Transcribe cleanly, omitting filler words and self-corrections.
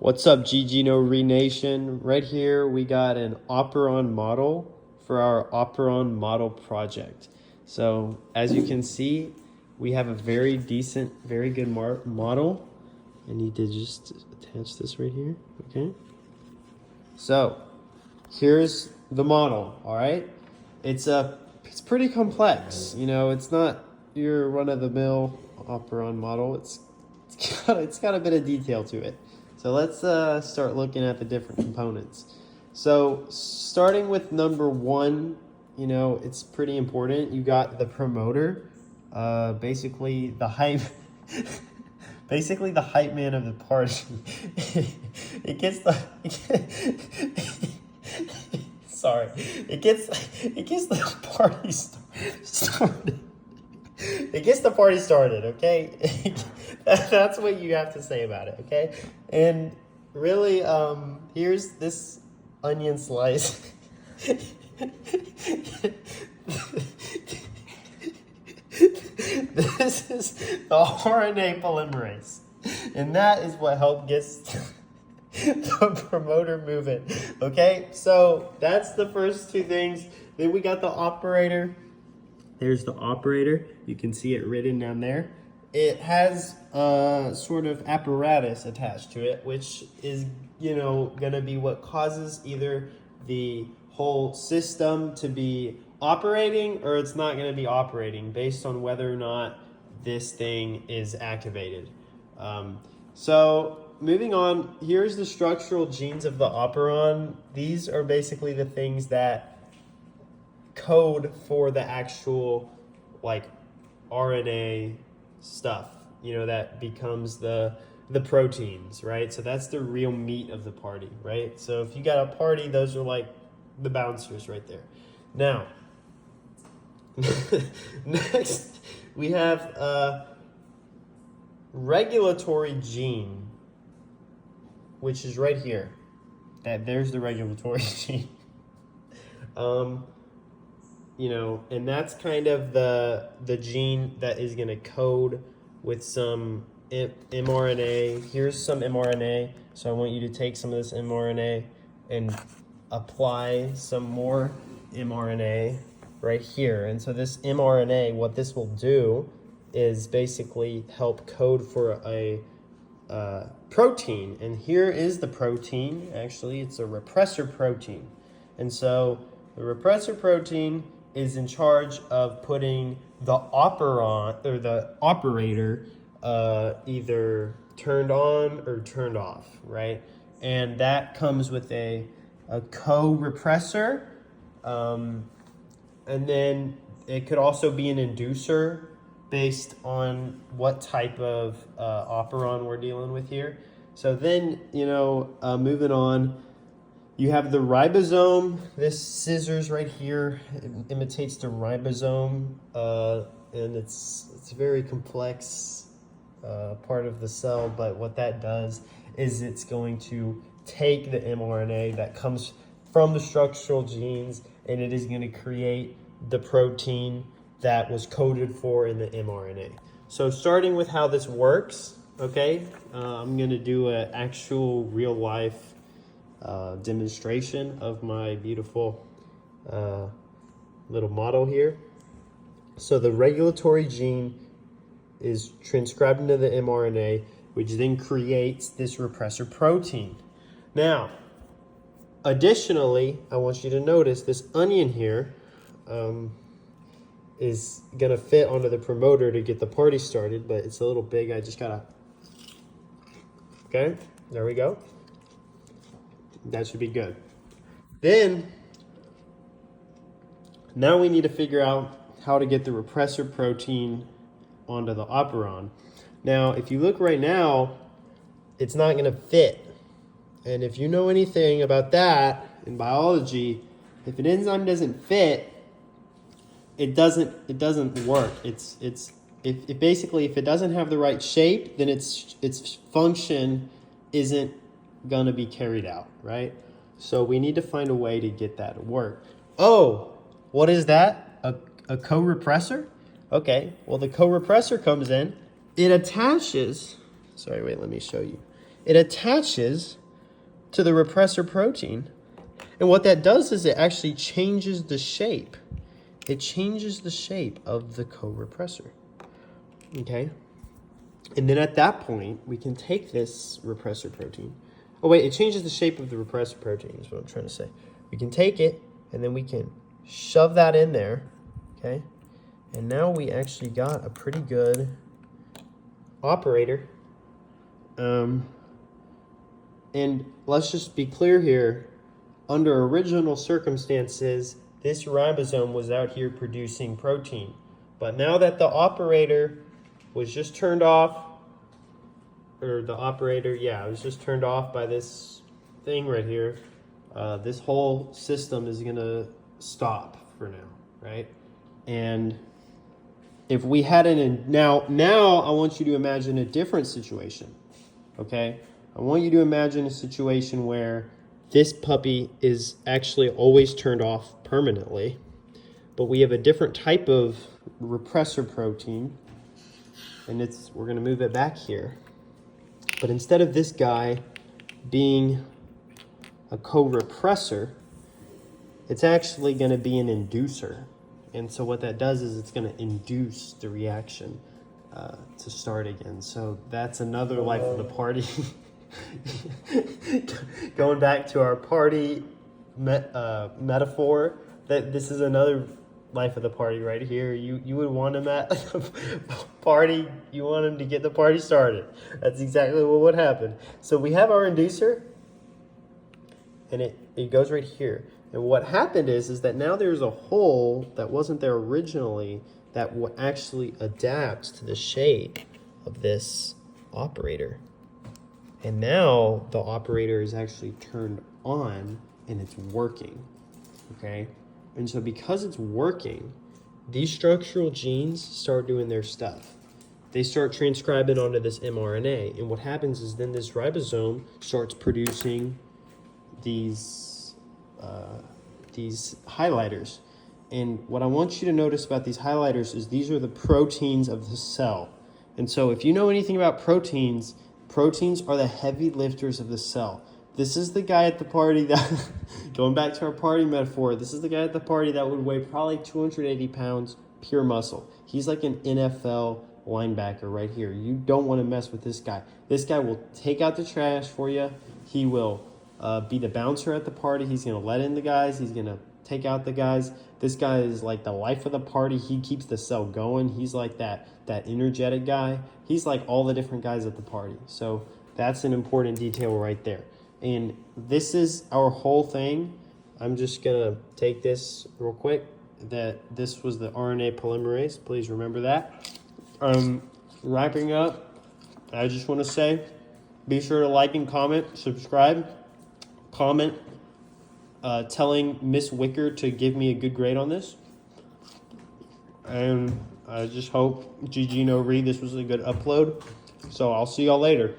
What's up, GGNO Renation? Right here, we got an Operon model for our Operon model project. So as you can see, we have a very decent, very good model. I need to just attach this right here, okay? So here's the model, all right? It's pretty complex. You know, it's not your run-of-the-mill Operon model. It's got a bit of detail to it. So let's start looking at the different components. So starting with number one, you know, it's pretty important. You got the promoter, basically the hype, basically the hype man of the party. It gets the, sorry, it gets the party started. It gets the party started, okay? That's what you have to say about it, okay? And really, here's this onion slice. This is the RNA polymerase. And that is what helped get the promoter moving, okay? So that's the first two things. Then we got the operator. There's the operator. You can see it written down there. It has a sort of apparatus attached to it, which is, you know, gonna be what causes either the whole system to be operating or it's not gonna be operating based on whether or not this thing is activated. So moving on, here's the structural genes of the operon. These are basically the things that code for the actual like RNA stuff, you know, that becomes the proteins, right? So that's the real meat of the party, right? So if you got a party, those are like the bouncers right there. Now, next we have a regulatory gene, which is right here. There's the regulatory gene. You know, and that's kind of the gene that is going to code with some mRNA. Here's some mRNA. So I want you to take some of this mRNA and apply some more mRNA right here. And so this mRNA, what this will do is basically help code for a protein. And here is the protein. Actually, it's a repressor protein. And so the repressor protein is in charge of putting the operon or the operator either turned on or turned off, right? And that comes with a co-repressor, and then it could also be an inducer based on what type of operon we're dealing with here. So then, you know, moving on, you have the ribosome. This scissors right here imitates the ribosome, and it's a very complex part of the cell, but what that does is it's going to take the mRNA that comes from the structural genes, and it is going to create the protein that was coded for in the mRNA. So starting with how this works, okay, I'm going to do an actual real life demonstration of my beautiful little model here. So the regulatory gene is transcribed into the mRNA, which then creates this repressor protein. Now, additionally, I want you to notice this onion here is gonna fit onto the promoter to get the party started, but it's a little big. I just gotta, okay, there we go. That should be good. Then, now we need to figure out how to get the repressor protein onto the operon. Now, if you look right now, it's not going to fit. And if you know anything about that in biology, if an enzyme doesn't fit, it doesn't work. If basically if it doesn't have the right shape, then its function isn't gonna be carried out, right? So we need to find a way to get that to work. Oh, what is that? A co-repressor? Okay, well the co-repressor comes in, it attaches, sorry, wait, let me show you. it attaches to the repressor protein. And what that does is it actually changes the shape. It changes the shape of the co-repressor. Okay? And then at that point, we can take this repressor protein. Oh, wait, it changes the shape of the repressor protein is what I'm trying to say. We can take it, and then we can shove that in there. Okay? And now we actually got a pretty good operator. And let's just be clear here. Under original circumstances, this ribosome was out here producing protein. But now that the operator was just turned off, or the operator, yeah, it was just turned off by this thing right here, this whole system is going to stop for now, right? And if we had now I want you to imagine a different situation, okay? I want you to imagine a situation where this puppy is actually always turned off permanently, but we have a different type of repressor protein, and we're going to move it back here. But instead of this guy being a co-repressor, it's actually going to be an inducer. And so what that does is it's going to induce the reaction to start again. So that's another life of the party. Going back to our party metaphor, that this is another life of the party right here. You would want him at a party. You want him to get the party started. That's exactly what would happen. So we have our inducer, and it goes right here. And what happened is that now there's a hole that wasn't there originally that will actually adapt to the shape of this operator. And now the operator is actually turned on and it's working, okay? And so because it's working, these structural genes start doing their stuff. They start transcribing onto this mRNA. And what happens is then this ribosome starts producing these highlighters. And what I want you to notice about these highlighters is these are the proteins of the cell. And so if you know anything about proteins, proteins are the heavy lifters of the cell. This is the guy at the party that, going back to our party metaphor, this is the guy at the party that would weigh probably 280 pounds, pure muscle. He's like an NFL linebacker right here. You don't want to mess with this guy. This guy will take out the trash for you. He will be the bouncer at the party. He's going to let in the guys. He's going to take out the guys. This guy is like the life of the party. He keeps the cell going. He's like that energetic guy. He's like all the different guys at the party. So that's an important detail right there. And this is our whole thing. I'm just going to take this real quick. That this was the RNA polymerase. Please remember that. Wrapping up, I just want to say, be sure to like and comment, subscribe, comment, telling Miss Wicker to give me a good grade on this. And I just hope GG No Read, this was a good upload. So I'll see y'all later.